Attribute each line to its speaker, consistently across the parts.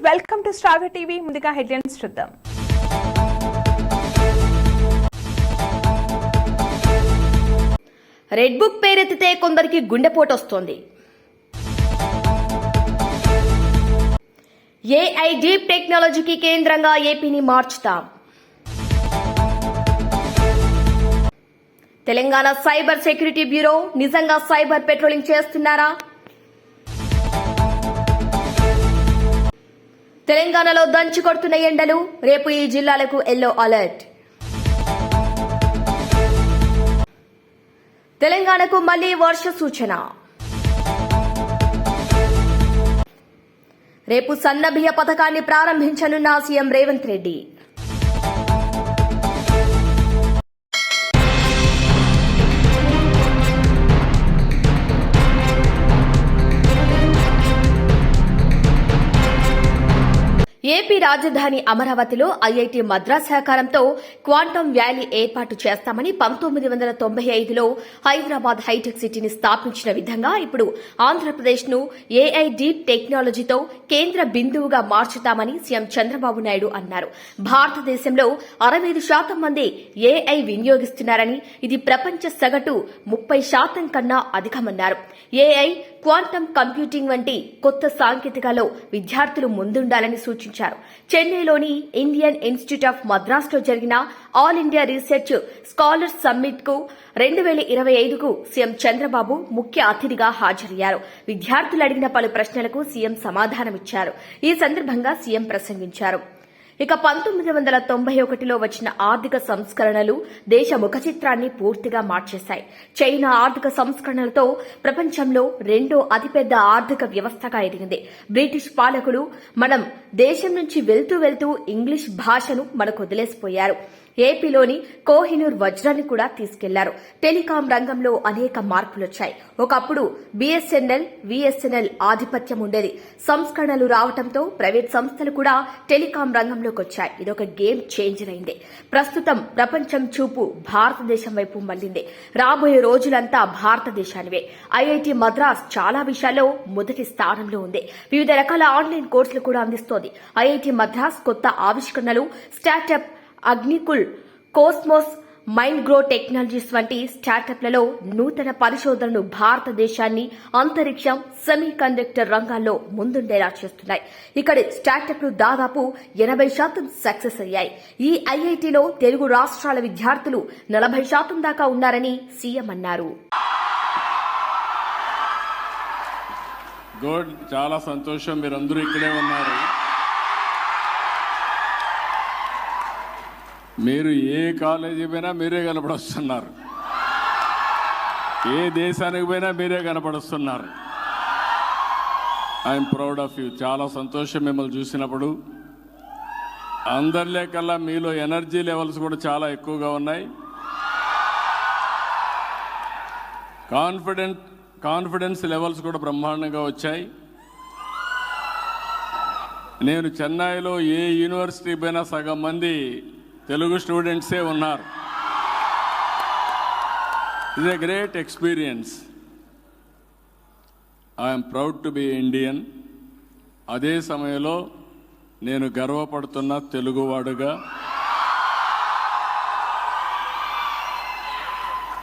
Speaker 1: Welcome to star TV. ముందుగా headlines చూద్దాం.
Speaker 2: Red book పేరెత్తితే కొందరికి గుండెపోటు వస్తోంది. ఏఐ డీప్ టెక్నాలజీకి కేంద్రంగా ఏపీని మార్చుతాం. తెలంగాణ సైబర్ సెక్యూరిటీ బ్యూరో నిజంగా సైబర్ పెట్రోలింగ్ చేస్తున్నారా? తెలంగాణలో దంచి కొడుతున్న ఎండలు, రేపు ఈ జిల్లాలకు ఎల్లో అలర్ట్. తెలంగాణకు మళ్లీ వర్ష సూచన. రేపు సన్నబియ్య పథకాన్ని ప్రారంభించనున్న సీఎం రేవంత్ రెడ్డి. ఏపీ రాజధాని అమరావతిలో ఐఐటీ మద్రాస్ సహకారంతో క్వాంటమ్ వ్యాలీ ఏర్పాటు చేస్తామని 1995లో హైదరాబాద్ హైటెక్ సిటీని స్థాపించిన విధంగా ఇప్పుడు ఆంధ్రప్రదేశ్ ను ఏఐ డీప్ టెక్నాలజీతో కేంద్ర బిందువుగా మార్చుతామని సీఎం చంద్రబాబు నాయుడు అన్నారు. భారతదేశంలో 65% మంది ఏఐ వినియోగిస్తున్నారని, ఇది ప్రపంచ సగటు 30% కన్నా అధికమన్నారు. ఏఐ, క్వాంటమ్ కంప్యూటింగ్ వంటి కొత్త సాంకేతికలో విద్యార్థులు ముందుండాలని సూచించారు. చెన్నైలోని ఇండియన్ ఇన్స్టిట్యూట్ ఆఫ్ మద్రాస్ లో జరిగిన all India research scholars summit కు 2025కు సీఎం చంద్రబాబు ముఖ్య అతిథిగా హాజరయ్యారు. విద్యార్థులు అడిగిన పలు ప్రశ్నలకు సీఎం సమాధానమిచ్చారు. ఈ సందర్భంగా సీఎం ప్రసంగించారు. ఇక 1991లో వచ్చిన ఆర్థిక సంస్కరణలు దేశ ముఖ చిత్రాన్ని పూర్తిగా మార్చేశాయి. చైనా ఆర్థిక సంస్కరణలతో ప్రపంచంలో రెండో అతిపెద్ద ఆర్థిక వ్యవస్థగా ఎదిగింది. బ్రిటిష్ పాలకులు మనం దేశం నుంచి వెళ్తూ ఇంగ్లీష్ భాషను మనకు వదిలేసిపోయారు. ఏపీలోని కోహినూర్ వజ్రాన్ని కూడా తీసుకెళ్లారు. టెలికాం రంగంలో అనేక మార్పులొచ్చాయి. ఒకప్పుడు బిఎస్ఎన్ఎల్ ఆధిపత్యం ఉండేది. సంస్కరణలు రావడంతో ప్రైవేట్ సంస్థలు కూడా టెలికాం రంగంలోకి వచ్చాయి. ఇదొక గేమ్ చేంజర్ అయింది. ప్రస్తుతం ప్రపంచం చూపు భారతదేశం వైపు మళ్లింది. రాబోయే రోజులంతా భారతదేశానివే. ఐఐటీ మద్రాస్ చాలా విషయాల్లో మొదటి స్థానంలో ఉంది. వివిధ రకాల ఆన్లైన్ కోర్సులు కూడా అందిస్తోంది. ఐఐటీ మద్రాస్ కొత్త ఆవిష్కరణలు, startup Agnikul, Cosmos, Mindgrove technologies వంటి స్టార్టప్లలో నూతన పరిశోధనలు భారతదేశాన్ని అంతరిక్షం, సెమీ కండక్టర్ రంగాల్లో ముందుండేలా చేస్తున్నాయి. ఇక్కడి స్టార్టప్లు దాదాపు 80% సక్సెస్ అయ్యాయి. ఈ ఐఐటీలో తెలుగు రాష్ట్రాల విద్యార్థులు 40% దాకా ఉన్నారని సీఎం అన్నారు.
Speaker 3: గుడ్, చాలా సంతోషం, మీరందరూ ఇక్కడే ఉన్నారు. మీరు ఏ కాలేజీ పోయినా మీరే కనపడొస్తున్నారు, ఏ దేశానికి పోయినా మీరే కనపడొస్తున్నారు. I'm proud of you. చాలా సంతోషం మిమ్మల్ని చూసినప్పుడు. అందరిలే కల్లా మీలో ఎనర్జీ లెవెల్స్ కూడా చాలా ఎక్కువగా ఉన్నాయి. కాన్ఫిడెన్స్ లెవెల్స్ కూడా బ్రహ్మాండంగా వచ్చాయి. నేను చెన్నైలో ఏ యూనివర్సిటీ పోయినా సగం మంది తెలుగు స్టూడెంట్సే ఉన్నారు. It's a great experience. I'm proud to be Indian. అదే సమయంలో నేను గర్వపడుతున్న తెలుగువాడుగా.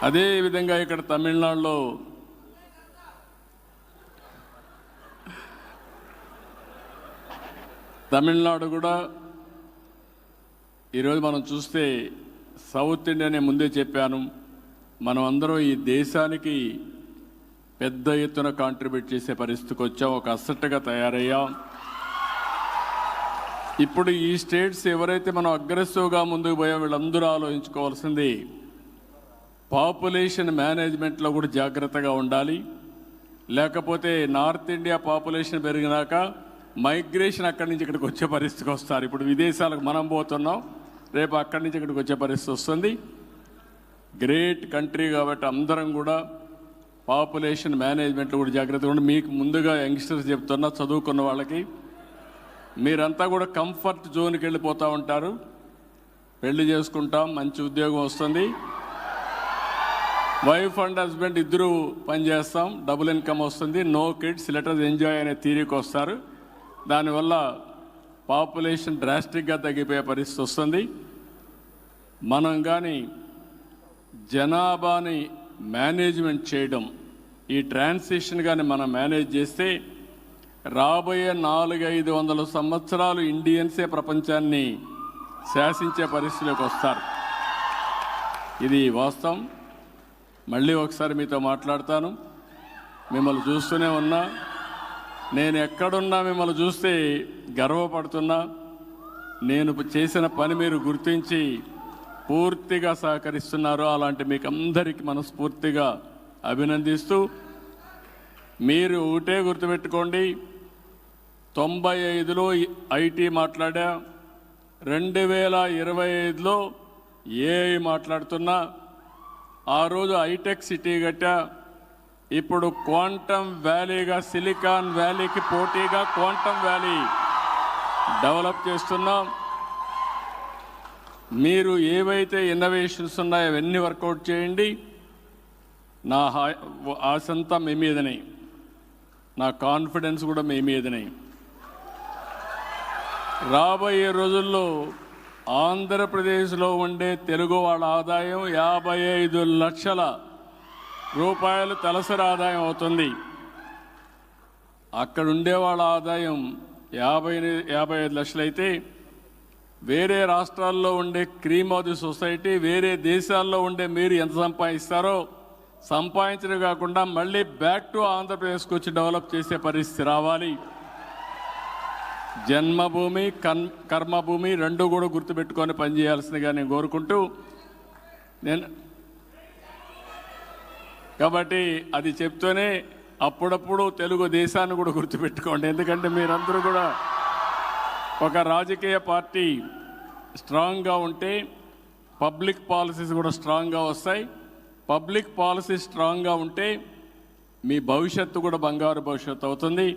Speaker 3: అదే విధంగా ఇక్కడ తమిళనాడు కూడా ఈరోజు మనం చూస్తే సౌత్ ఇండియా, నేను ముందే చెప్పాను, మనం అందరం ఈ దేశానికి పెద్ద ఎత్తున కాంట్రిబ్యూట్ చేసే పరిస్థితికి వచ్చాం. ఒక అసెట్గా తయారయ్యాం. ఇప్పుడు ఈ స్టేట్స్ ఎవరైతే మనం అగ్రెసివ్గా ముందుకు పోయాం, వీళ్ళందరూ ఆలోచించుకోవాల్సింది పాపులేషన్ మేనేజ్మెంట్లో కూడా జాగ్రత్తగా ఉండాలి. లేకపోతే నార్త్ ఇండియా పాపులేషన్ పెరిగినాక మైగ్రేషన్ అక్కడి నుంచి ఇక్కడికి వచ్చే పరిస్థితికి వస్తారు. ఇప్పుడు విదేశాలకు మనం పోతున్నాం, రేపు అక్కడి నుంచి ఇక్కడికి వచ్చే పరిస్థితి వస్తుంది. గ్రేట్ కంట్రీ కాబట్టి అందరం కూడా పాపులేషన్ మేనేజ్మెంట్లో కూడా జాగ్రత్తగా ఉండి, మీకు ముందుగా యంగ్స్టర్స్ చెప్తున్నా, చదువుకున్న వాళ్ళకి, మీరంతా కూడా కంఫర్ట్ జోన్కి వెళ్ళిపోతూ ఉంటారు. పెళ్లి చేసుకుంటాం, మంచి ఉద్యోగం వస్తుంది, వైఫ్ అండ్ హస్బెండ్ ఇద్దరు పనిచేస్తాం, డబుల్ ఇన్కమ్ వస్తుంది, no kids, let us enjoy అనే థీరీకి వస్తారు. దానివల్ల పాపులేషన్ డ్రాస్టిక్గా తగ్గిపోయే పరిస్థితి వస్తుంది. మనం కానీ జనాభాని మేనేజ్మెంట్ చేయడం, ఈ ట్రాన్సిషన్ కానీ మనం మేనేజ్ చేస్తే రాబోయే 400-500 సంవత్సరాలు ఇండియన్సే ప్రపంచాన్ని శాసించే పరిస్థితిలోకి వస్తారు. ఇది వాస్తవం. మళ్ళీ ఒకసారి మీతో మాట్లాడతాను. మిమ్మల్ని చూస్తూనే ఉన్నా, నేను ఎక్కడున్నా మిమ్మల్ని చూస్తే గర్వపడుతున్నా. నేను చేసిన పని మీరు గుర్తించి పూర్తిగా సహకరిస్తున్నారు. అలాంటి మీకు అందరికీ మనస్ఫూర్తిగా అభినందిస్తూ, మీరు ఒకటే గుర్తుపెట్టుకోండి, 95లో ఐటీ మాట్లాడా, 2025లో ఏఐ మాట్లాడుతున్నా, ఆ రోజు హైటెక్ సిటీ కట్టా, ఇప్పుడు క్వాంటమ్ వ్యాలీగా సిలికాన్ వ్యాలీకి పోటీగా క్వాంటమ్ వ్యాలీ డెవలప్ చేస్తున్నాం. మీరు ఏవైతే ఇన్నోవేషన్స్ ఉన్నాయో అవన్నీ వర్కౌట్ చేయండి. నా ఆశంతా మీ మీదనే, నా కాన్ఫిడెన్స్ కూడా మీ మీదనే. రాబోయే రోజుల్లో ఆంధ్రప్రదేశ్లో ఉండే తెలుగు వాళ్ళ ఆదాయం 55 లక్షల రూపాయలు తలసరి ఆదాయం అవుతుంది. అక్కడ ఉండే వాళ్ళ ఆదాయం 55 లక్షలైతే, వేరే రాష్ట్రాల్లో ఉండే క్రీమ్ ఆఫ్ ది సొసైటీ, వేరే దేశాల్లో ఉండే మీరు ఎంత సంపాదిస్తారో సంపాదించడం కాకుండా మళ్ళీ బ్యాక్ టు ఆంధ్రప్రదేశ్కి వచ్చి డెవలప్ చేసే పరిస్థితి రావాలి. జన్మభూమి కర్మభూమి రెండు కూడా గుర్తుపెట్టుకొని పనిచేయాల్సిందిగా నేను కోరుకుంటూ, కాబట్టి అది చెప్తూనే అప్పుడప్పుడు తెలుగు దేశాన్ని కూడా గుర్తుపెట్టుకోండి. ఎందుకంటే మీరందరూ కూడా ఒక రాజకీయ పార్టీ స్ట్రాంగ్గా ఉంటే పబ్లిక్ పాలసీస్ కూడా స్ట్రాంగ్గా వస్తాయి. పబ్లిక్ పాలసీ స్ట్రాంగ్గా ఉంటే మీ భవిష్యత్తు కూడా బంగారు భవిష్యత్తు అవుతుంది.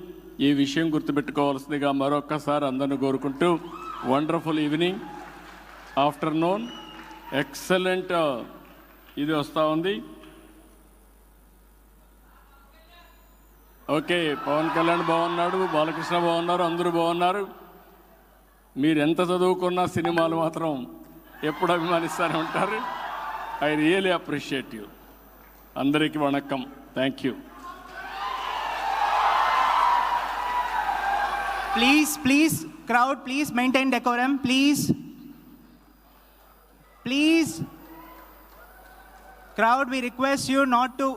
Speaker 3: ఈ విషయం గుర్తుపెట్టుకోవాల్సిందిగా మరొక్కసారి అందరిని కోరుకుంటూ, వండర్ఫుల్ ఈవినింగ్, ఆఫ్టర్నూన్, ఎక్సలెంట్ ఇది వస్తూ ఉంది. ఓకే, పవన్ కళ్యాణ్ బాగున్నాడు, బాలకృష్ణ బాగున్నారు, అందరూ బాగున్నారు. మీరు ఎంత చదువుకున్నా సినిమాలు మాత్రం ఎప్పుడు అభిమానిస్తూనే ఉంటారు. I really appreciate you. అందరికీ వణక్కం. Thank you.
Speaker 4: Please, crowd, please maintain decorum, please. Crowd, we request you not to.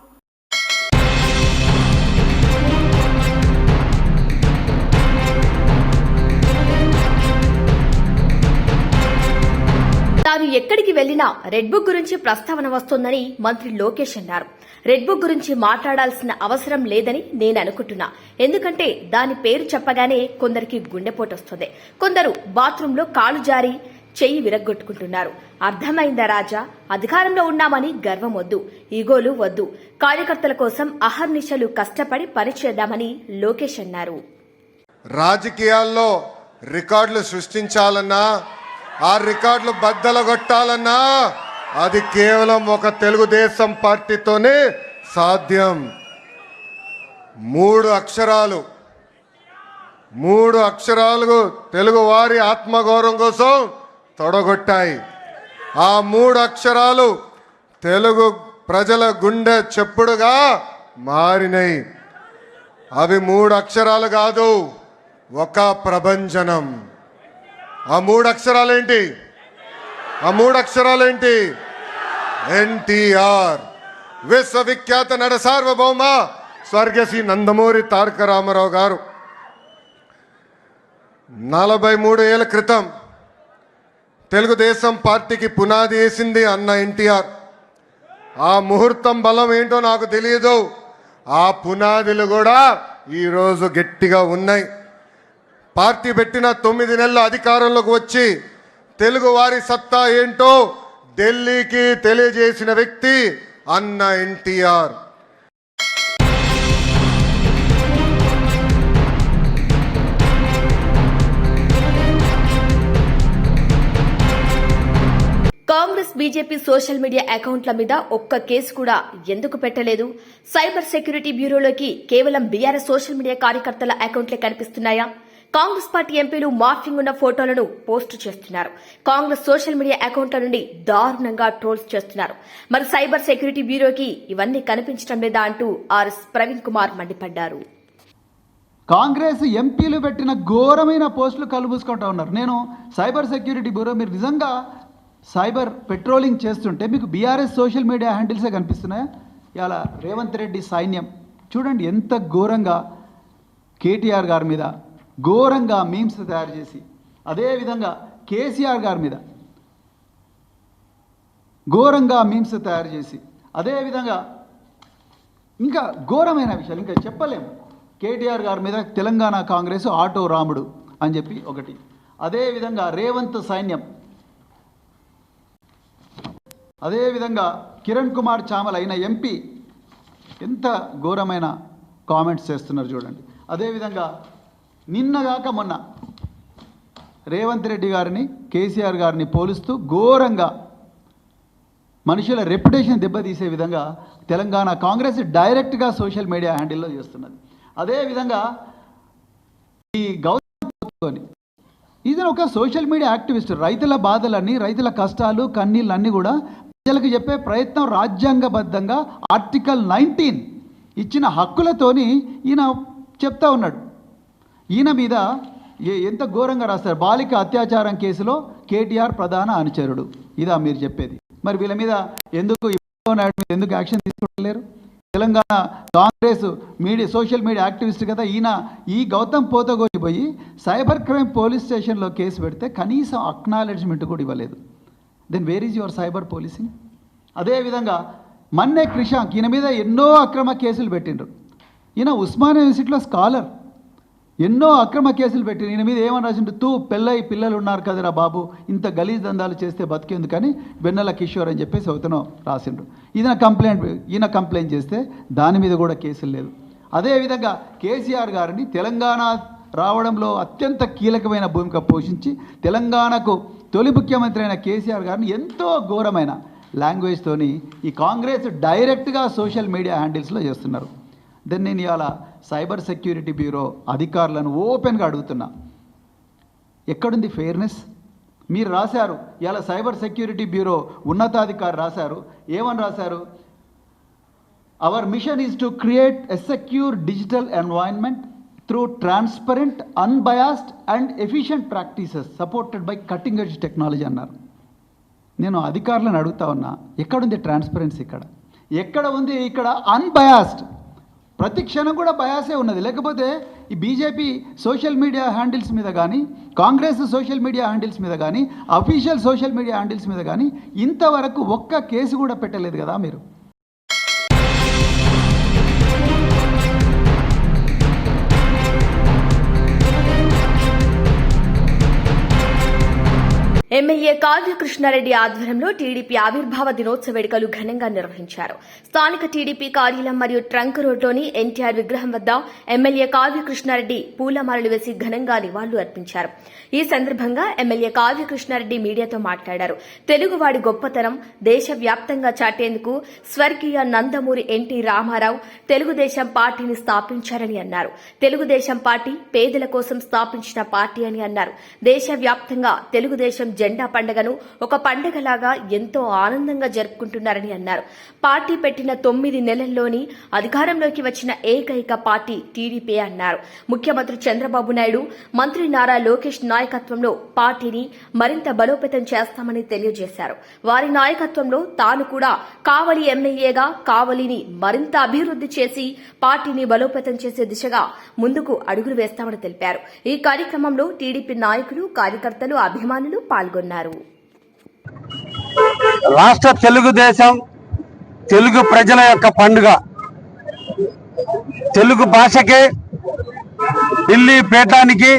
Speaker 2: తాను ఎక్కడికి వెళ్లినా రెడ్ బుక్ గురించి ప్రస్తావన వస్తోందని మంత్రి లోకేష్ అన్నారు. రెడ్ బుక్ గురించి మాట్లాడాల్సిన అవసరం లేదని నేను అనుకుంటున్నా. ఎందుకంటే దాని పేరు చెప్పగానే కొందరికి గుండెపోటు వస్తుంది. కొందరు బాత్రూంలో కాలు జారి చెయ్యి విరగ్గొట్టుకుంటున్నారు. అర్థమైందా రాజా? అధికారంలో ఉన్నామని గర్వం వద్దు, ఈగోలు వద్దు. కార్యకర్తల కోసం అహర్నిశలు కష్టపడి పనిచేద్దామని లోకేష్ అన్నారు.
Speaker 5: రాజకీయాల్లో రికార్డులు సృష్టించాలన్నా, ఆ రికార్డులు బద్దలగొట్టాలన్నా అది కేవలం ఒక తెలుగుదేశం పార్టీతోనే సాధ్యం. 3 అక్షరాలు తెలుగు వారి ఆత్మగౌరవం కోసం తొడగొట్టాయి. ఆ 3 అక్షరాలు తెలుగు ప్రజల గుండె చెప్పుడుగా మారినాయి. అవి 3 అక్షరాలు కాదు, ఒక ప్రభంజనం. ఆ 3 అక్షరాలేంటి? ఎన్టీఆర్, విశ్వవిఖ్యాత నట సార్వభౌమ స్వర్గశ్రీ నందమూరి తారక రామారావు గారు 43 ఏళ్ల క్రితం తెలుగుదేశం పార్టీకి పునాది వేసింది అన్న ఎన్టీఆర్. ఆ ముహూర్తం బలం ఏంటో నాకు తెలియదు. ఆ పునాదులు కూడా ఈరోజు గట్టిగా ఉన్నాయి. పార్టీ పెట్టిన 9 నెలల అధికారంలోకి వచ్చి తెలుగు వారి సత్తా ఏంటో ఢిల్లీకి తెలియజేసిన వ్యక్తి అన్న NTR.
Speaker 2: Congress BJP social media అకౌంట్ల మీద ఒక్క కేసు కూడా ఎందుకు పెట్టలేదు? సైబర్ సెక్యూరిటీ బ్యూరోలోకి కేవలం బీఆర్ఎస్ సోషల్ మీడియా కార్యకర్తల అకౌంట్లే కనిపిస్తున్నాయా? కాంగ్రెస్ పార్టీ ఎంపీలు మార్ఫింగ్ ఉన్న ఫోటోలను పోస్టు చేస్తున్నారు. కాంగ్రెస్ సోషల్ మీడియా అకౌంట్ల నుండి దారుణంగా ట్రోల్స్ చేస్తున్నారు. మరి సైబర్ సెక్యూరిటీ బ్యూరోకి ఇవన్నీ కనిపించడం లేదా అంటూ ఆర్ఎస్ ప్రవీణ్ కుమార్ మండిపడ్డారు.
Speaker 6: కాంగ్రెస్ ఎంపీలు పెట్టిన ఘోరమైన పోస్టులు కలుబూసుకుంటా ఉన్నారు. నేను సైబర్ సెక్యూరిటీ బ్యూరో, మీరు నిజంగా సైబర్ పెట్రోలింగ్ చేస్తుంటే మీకు బీఆర్ఎస్ సోషల్ మీడియా హ్యాండిల్సే కనిపిస్తున్నాయా? ఇలా రేవంత్ రెడ్డి సైన్యం చూడండి ఎంత ఘోరంగా కేటీఆర్ గారి మీద ఘోరంగా మీమ్స్ తయారు చేసి, అదేవిధంగా కేసీఆర్ గారి మీద ఘోరంగా మీమ్స్ తయారు చేసి, అదేవిధంగా ఇంకా ఘోరమైన విషయాలు ఇంకా చెప్పలేము. కేటీఆర్ గారి మీద తెలంగాణ కాంగ్రెస్ ఆటో రాముడు అని చెప్పి ఒకటి, అదేవిధంగా రేవంత్ సైన్యం, అదేవిధంగా కిరణ్ కుమార్ చామల్ అయిన ఎంపీ ఎంత ఘోరమైన కామెంట్స్ చేస్తున్నారు చూడండి. అదేవిధంగా నిన్నగాక మొన్న రేవంత్ రెడ్డి గారిని కేసీఆర్ గారిని పోలుస్తూ ఘోరంగా మనుషుల రెప్యుటేషన్ దెబ్బతీసే విధంగా తెలంగాణ కాంగ్రెస్ డైరెక్ట్గా సోషల్ మీడియా హ్యాండిల్లో చేస్తున్నది. అదేవిధంగా ఈ గౌతమ్ ఇది ఒక సోషల్ మీడియా యాక్టివిస్ట్, రైతుల బాధలన్నీ, రైతుల కష్టాలు, కన్నీళ్ళన్నీ కూడా ప్రజలకు చెప్పే ప్రయత్నం రాజ్యాంగబద్ధంగా ఆర్టికల్ 19 ఇచ్చిన హక్కులతోని ఈయన చెప్తా ఉన్నాడు. ఈయన మీద ఎంత ఘోరంగా రాస్తారు. బాలిక అత్యాచారం కేసులో కేటీఆర్ ప్రధాన అనుచరుడు, ఇదా మీరు చెప్పేది? మరి వీళ్ళ మీద ఎందుకు యాక్షన్ తీసుకోలేరు? Telangana Congress social media activist కదా ఈయన. ఈ గౌతమ్ పోతగోని పోయి సైబర్ క్రైమ్ పోలీస్ స్టేషన్లో కేసు పెడితే కనీసం అక్నాలెడ్జ్మెంట్ కూడా ఇవ్వలేదు. Then where is your cyber policing? అదేవిధంగా మన్నే క్రిషాంక్, ఈయన మీద ఎన్నో అక్రమ కేసులు పెట్టిండ్రు. ఈయన ఉస్మానియా యూనివర్సిటీలో స్కాలర్, ఎన్నో అక్రమ కేసులు పెట్టిండ్రు. ఈయన మీద ఏమని రాసిండు? పెళ్ళై పిల్లలు ఉన్నారు కదరా బాబు, ఇంత గలీజ్ దందాలు చేస్తే బతికేందుకు అని వెన్నెల కిషోర్ అని చెప్పేసి ఒకతను రాసిండ్రు. ఈయన కంప్లైంట్ చేస్తే దాని మీద కూడా కేసులు లేదు. అదేవిధంగా కేసీఆర్ గారిని తెలంగాణ రావడంలో అత్యంత కీలకమైన భూమిక పోషించి తెలంగాణకు తొలి ముఖ్యమంత్రి అయిన కేసీఆర్ గారిని ఎంతో ఘోరమైన లాంగ్వేజ్తోని ఈ కాంగ్రెస్ డైరెక్ట్గా సోషల్ మీడియా హ్యాండిల్స్లో చేస్తున్నారు. దెన్ నేను ఇవాళ సైబర్ సెక్యూరిటీ బ్యూరో అధికారులను ఓపెన్గా అడుగుతున్నా, ఎక్కడుంది ఫెయిర్నెస్? మీరు రాశారు ఇవాళ సైబర్ సెక్యూరిటీ బ్యూరో ఉన్నతాధికారి రాశారు, ఏమని రాశారు? Hour machine is to create a secure digital environment through transparent, unbiased and efficient practices supported by cutting edge technology అన్నారు. నేను అధికారులను అడుగుతా ఉన్నా, ఎక్కడుంది ట్రాన్స్పరెన్సీ? ఎక్కడ ఉంది ఇక్కడ అన్బయాస్డ్? ప్రతి క్షణం కూడా బయాసే ఉన్నది. లేకపోతే ఈ బీజేపీ సోషల్ మీడియా హ్యాండిల్స్ మీద కానీ, కాంగ్రెస్ సోషల్ మీడియా హ్యాండిల్స్ మీద కానీ, అఫీషియల్ సోషల్ మీడియా హ్యాండిల్స్ మీద కానీ ఇంతవరకు ఒక్క కేసు కూడా పెట్టలేదు కదా మీరు.
Speaker 2: ఎమ్మెల్యే కావ్య కృష్ణారెడ్డి ఆధ్వర్యంలో టీడీపీ ఆవిర్భావ దినోత్సవ వేడుకలు ఘనంగా నిర్వహించారు. స్థానిక టీడీపీ కార్యాలయం మరియు ట్రంక్ రోడ్లోని ఎన్టీఆర్ విగ్రహం వద్ద ఎమ్మెల్యే కావ్య కృష్ణారెడ్డి పూలమాలలు వేసి ఘనంగా నివాళులు అర్పించారు. ఈ సందర్భంగా ఎమ్మెల్యే కావ్య కృష్ణారెడ్డి మీడియాతో మాట్లాడారు. తెలుగువాడి గొప్పతనం దేశవ్యాప్తంగా చాటేందుకు స్వర్గీయ నందమూరి ఎన్టీ రామారావు తెలుగుదేశం పార్టీని స్థాపించారని అన్నారు. తెలుగుదేశం పార్టీ పేదల కోసం స్థాపించిన పార్టీ అని అన్నారు. దేశవ్యాప్తంగా తెలుగుదేశం జెండా పండుగను ఒక పండుగలాగా ఎంతో ఆనందంగా జరుపుకుంటున్నారని అన్నారు. పార్టీ పెట్టిన 9 నెలల్లోని అధికారంలోకి వచ్చిన ఏకైక పార్టీ టీడీపీ అన్నారు. ముఖ్యమంత్రి చంద్రబాబు నాయుడు, మంత్రి నారా లోకేష్ నాయకత్వంలో పార్టీని మరింత బలోపేతం చేస్తామని తెలియజేశారు. వారి నాయకత్వంలో తాను కూడా కావలి ఎమ్మెల్యేగా కావలిని మరింత అభివృద్ది చేసి పార్టీని బలోపేతం చేసే దిశగా ముందుకు అడుగులు వేస్తామని తెలిపారు. ఈ కార్యక్రమంలో టీడీపీ నాయకులు, కార్యకర్తలు, అభిమానులు పాల్గొన్నారు.
Speaker 7: రాష్ట్ర తెలుగుదేశం తెలుగు ప్రజల యొక్క పండుగ. తెలుగు భాషకి, ఢిల్లీ పీఠానికి,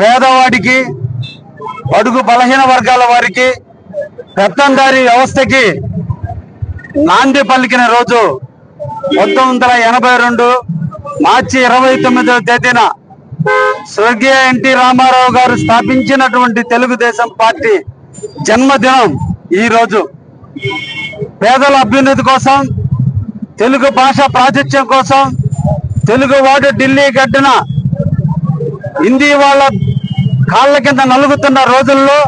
Speaker 7: పేదవాడికి, అడుగు బలహీన వర్గాల వారికి, పెత్తందారీ వ్యవస్థకి నాంది పలికిన రోజు 1982 మార్చి 29వ తేదీన స్వర్గీయ ఎన్టీ రామారావు గారు స్థాపించినటువంటి తెలుగుదేశం పార్టీ జన్మదినం ఈ రోజు. పేదల అభ్యున్నతి కోసం, తెలుగు భాష ప్రాచుర్యం కోసం, తెలుగువాడు ఢిల్లీ గడ్డన హిందీ వాళ్ళ కాళ్ళ కింద నలుగుతున్న రోజుల్లో,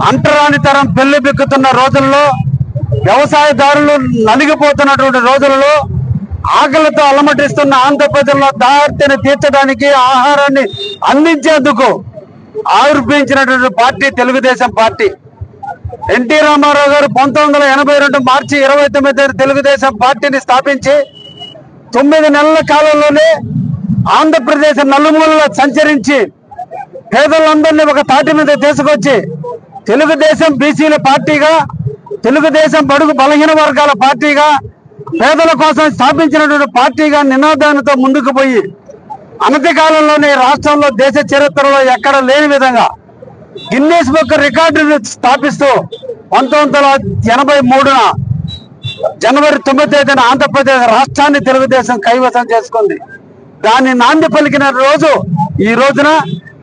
Speaker 7: అంటరానితరం పెళ్లి బిక్కుతున్న రోజుల్లో, వ్యవసాయదారులు నలిగిపోతున్నటువంటి రోజుల్లో, ఆకలితో అలమటిస్తున్న ఆంధ్ర ప్రజల్లో దారిని తీర్చడానికి, ఆహారాన్ని అందించేందుకు ఆవిర్భవించినటువంటి party Telugu Desam party. NT Rama Rao గారు 1982 మార్చి 29 తెలుగుదేశం పార్టీని స్థాపించి 9 నెలల కాలంలోనే ఆంధ్రప్రదేశ్ నలుమూలలో సంచరించి పేదలందరినీ ఒక తాటి మీద తీసుకొచ్చి తెలుగుదేశం బీసీల పార్టీగా, తెలుగుదేశం బడుగు బలహీన వర్గాల పార్టీగా, పేదల కోసం స్థాపించినటువంటి పార్టీగా నినాదాలతో ముందుకు పోయి అనతి కాలంలోనే రాష్ట్రంలో దేశ చరిత్రలో ఎక్కడ లేని విధంగా గిన్నీస్ బుక్ రికార్డును స్థాపిస్తూ 1983 జనవరి 9న ఆంధ్రప్రదేశ్ రాష్ట్రాన్ని తెలుగుదేశం కైవసం చేసుకుంది. దాన్ని నాంది పలికిన రోజు ఈ రోజున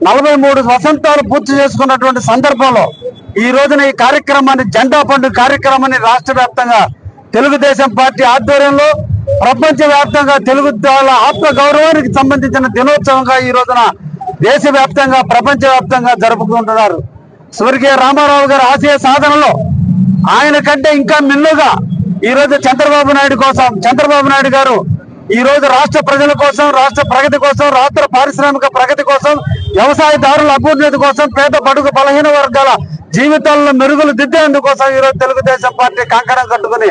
Speaker 7: 43 వసంతాలు పూర్తి చేసుకున్నటువంటి సందర్భంలో ఈ రోజున ఈ కార్యక్రమాన్ని, జెండా పండుగ కార్యక్రమాన్ని రాష్ట్ర వ్యాప్తంగా తెలుగుదేశం పార్టీ ఆధ్వర్యంలో ప్రపంచ వ్యాప్తంగా తెలుగు వాళ్ళ ఆత్మ గౌరవానికి సంబంధించిన దినోత్సవంగా ఈ రోజున దేశవ్యాప్తంగా, ప్రపంచ వ్యాప్తంగా జరుపుకుంటున్నారు. స్వర్గీయ రామారావు గారి ఆశయ సాధనలో ఆయన కంటే ఇంకా మిన్నుగా ఈ రోజు చంద్రబాబు నాయుడు గారు ఈ రోజు రాష్ట్ర ప్రజల కోసం, రాష్ట్ర ప్రగతి కోసం, రాష్ట్ర పారిశ్రామిక ప్రగతి కోసం, వ్యవసాయదారుల అభ్యున్నతి కోసం, పేద బడుగు బలహీన వర్గాల జీవితాలను మెరుగులు దిద్దేందుకోసం ఈ రోజు తెలుగుదేశం పార్టీ కంకణం కట్టుకుని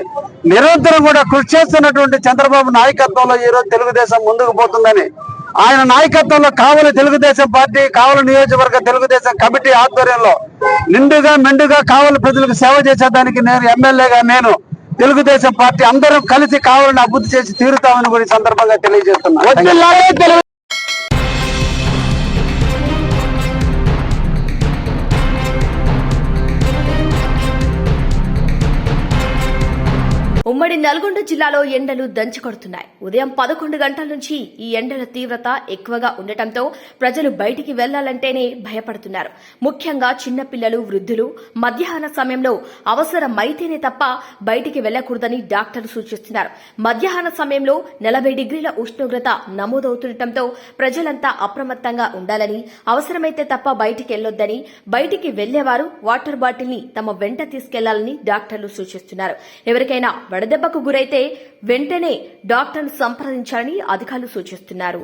Speaker 7: నిరంతరం కూడా కృషి చేస్తున్నటువంటి చంద్రబాబు నాయకత్వంలో ఈ రోజు తెలుగుదేశం ముందుకు పోతుందని, ఆయన నాయకత్వంలో కావలి తెలుగుదేశం పార్టీ, కావలి నియోజకవర్గ తెలుగుదేశం కమిటీ ఆధ్వర్యంలో నిండుగా మెండుగా కావలి ప్రజలకు సేవ చేసేదానికి నేను ఎమ్మెల్యేగా, నేను తెలుగుదేశం పార్టీ అందరం కలిసి కావాలని అభివృద్ధి చేసి తీరుతామని కూడా ఈ సందర్భంగా తెలియజేస్తున్నాను.
Speaker 2: ఉమ్మడి నల్గొండ జిల్లాలో ఎండలు దంచుకొడుతున్నాయి. ఉదయం 11 గంటల నుంచి ఈ ఎండల తీవ్రత ఎక్కువగా ఉండటంతో ప్రజలు బయటికి వెళ్లాలంటేనే భయపడుతున్నారు. ముఖ్యంగా చిన్నపిల్లలు, వృద్ధులు మధ్యాహ్న సమయంలో అవసరమైతేనే తప్ప బయటికి వెళ్లకూడదని డాక్టర్లు సూచిస్తున్నారు. మధ్యాహ్న సమయంలో 40 డిగ్రీల ఉష్ణోగ్రత నమోదవుతుండటంతో ప్రజలంతా అప్రమత్తంగా ఉండాలని, అవసరమైతే తప్ప బయటికి వెళ్లొద్దని, బయటికి వెళ్లేవారు వాటర్ బాటిల్ ని తమ వెంట తీసుకెళ్లాలని డాక్టర్లు సూచిస్తున్నారు. ఎవరికైనా వడదెబ్బకు గురైతే వెంటనే డాక్టర్ను సంప్రదించాలని అధికారులు సూచిస్తున్నారు.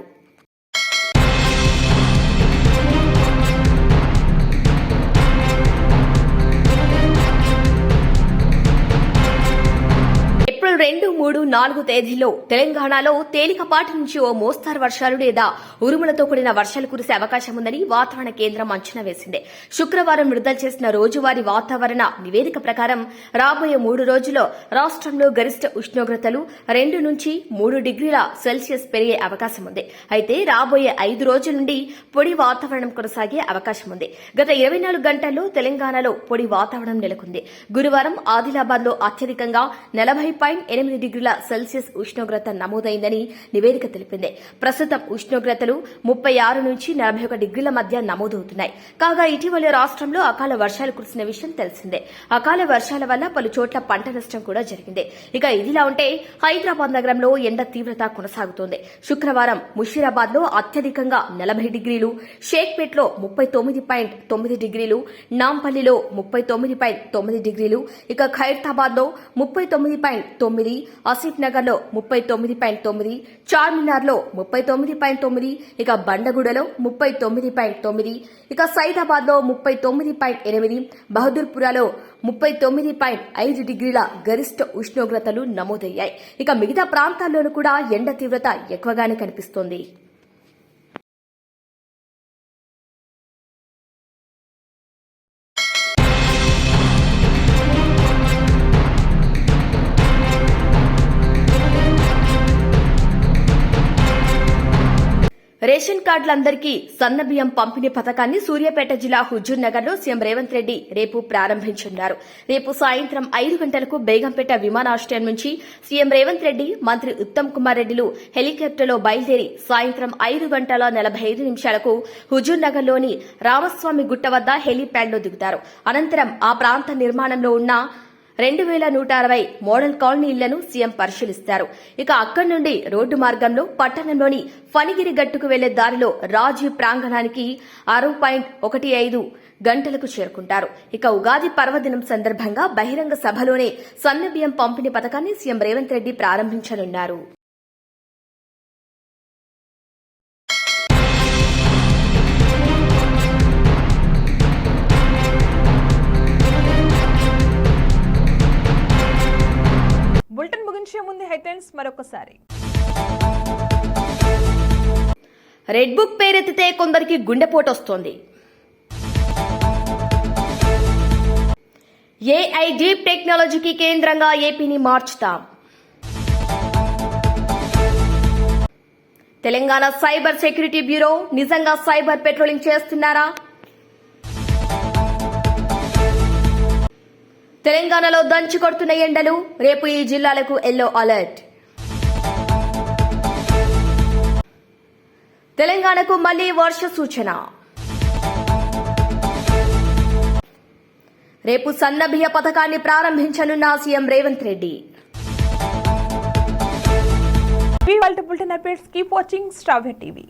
Speaker 2: ఏప్రిల్ 2, 3, 4 తేదీల్లో తెలంగాణలో తేలికపాటి నుంచి ఓ మోస్తారు వర్షాలు లేదా ఉరుములతో కూడిన వర్షాలు కురిసే అవకాశం ఉందని వాతావరణ కేంద్రం అంచనా వేసింది. శుక్రవారం విడుదల చేసిన రోజువారీ వాతావరణ నివేదిక ప్రకారం రాబోయే 3 రోజుల్లో రాష్ట్రంలో గరిష్ట ఉష్ణోగ్రతలు 2 నుంచి 3 డిగ్రీల సెల్సియస్ పెరిగే అవకాశం ఉంది. అయితే రాబోయే 5 రోజుల నుండి పొడి వాతావరణం కొనసాగే అవకాశం ఉంది. గత 24 గంటల్లో తెలంగాణలో పొడి వాతావరణం నెలకొంది. గురువారం ఆదిలాబాద్ లో అత్యధికంగా 40.8 డిగ్రీల సెల్సియస్ ఉష్ణోగ్రత నమోదైందని నివేదిక తెలిపింది. ప్రస్తుతం ఉష్ణోగ్రతలు 36 నుంచి 41 డిగ్రీల మధ్య నమోదవుతున్నాయి. కాగా ఇటీవల రాష్ట్రంలో అకాల వర్షాలు కురిసిన విషయం తెలిసిందే. అకాల వర్షాల వల్ల పలు చోట్ల పంట నష్టం కూడా జరిగింది. ఇక ఇదిలా ఉంటే హైదరాబాద్ నగరంలో ఎండ తీవ్రత కొనసాగుతోంది. శుక్రవారం ముషీరాబాద్ లో అత్యధికంగా 40 డిగ్రీలు, షేక్పేట్ లో 39.9 డిగ్రీలు, నాంపల్లిలో 39.9 డిగ్రీలు, ఇక ఖైరతాబాద్ లో 39.9, ఆసిఫ్ నగర్ లో 39.9, చార్మినార్ లో 39.9, ఇక బండగూడలో 39.9, ఇక సైదాబాద్ లో 39.8, బహదూర్పురాలో 39.5 డిగ్రీల గరిష్ట ఉష్ణోగ్రతలు నమోదయ్యాయి. ఇక మిగతా ప్రాంతాల్లోనూ కూడా ఎండ తీవ్రత ఎక్కువగానే కనిపిస్తోంది. రేషన్ కార్డులందరికీ సన్నబియ్యం పంపిణీ పథకాన్ని సూర్యాపేట జిల్లా హుజూర్ నగర్ లో సీఎం రేవంత్ రెడ్డి రేపు ప్రారంభించనున్నారు. రేపు సాయంత్రం 5 గంటలకు బేగంపేట విమానాశ్రయం నుంచి సీఎం రేవంత్ రెడ్డి, మంత్రి ఉత్తమ్ కుమార్ రెడ్డిలు హెలికాప్టర్లో బయలుదేరి సాయంత్రం 5 గంటల 45 నిమిషాలకు హుజూర్ నగర్ లోని రామస్వామి గుట్ట వద్ద హెలీప్యాడ్ లో దిగుతారు. అనంతరం ఆ ప్రాంత నిర్మాణంలో ఉన్న 2160 మోడల్ కాలనీ ఇళ్లను సీఎం పరిశీలిస్తారు. ఇక అక్కడి నుండి రోడ్డు మార్గంలో పట్టణంలోని ఫణిగిరి గట్టుకు వెళ్లే దారిలో రాజీవ్ ప్రాంగణానికి 6.15 గంటలకు చేరుకుంటారు. ఇక ఉగాది పర్వదినం సందర్భంగా బహిరంగ సభలోనే సన్నబియ్యం పంపిణీ పథకాన్ని సీఎం రేవంత్ రెడ్డి ప్రారంభించనున్నారు.
Speaker 1: బులెటిన్ ముగించే ముందు హెడ్లైన్స్ మరొకసారి.
Speaker 2: రెడ్ బుక్ పేరెత్తితే కొందరికి గుండెపోటు వస్తోంది. ఏఐ డీప్ టెక్నాలజీకి కేంద్రంగా ఏపీని మార్చుతాం. తెలంగాణ సైబర్ సెక్యూరిటీ బ్యూరో నిజంగా సైబర్ పెట్రోలింగ్ చేస్తున్నారా? తెలంగాణలో దంచి కొడుతున్న ఎండలు, రేపు ఈ జిల్లాలకు ఎల్లో అలర్ట్. తెలంగాణకు మళ్లీ వర్ష సూచన. రేపు సన్నబియ్య పథకాన్ని ప్రారంభించనున్న CM Revanth Reddy.
Speaker 1: Bulletin updates keep watching Star TV.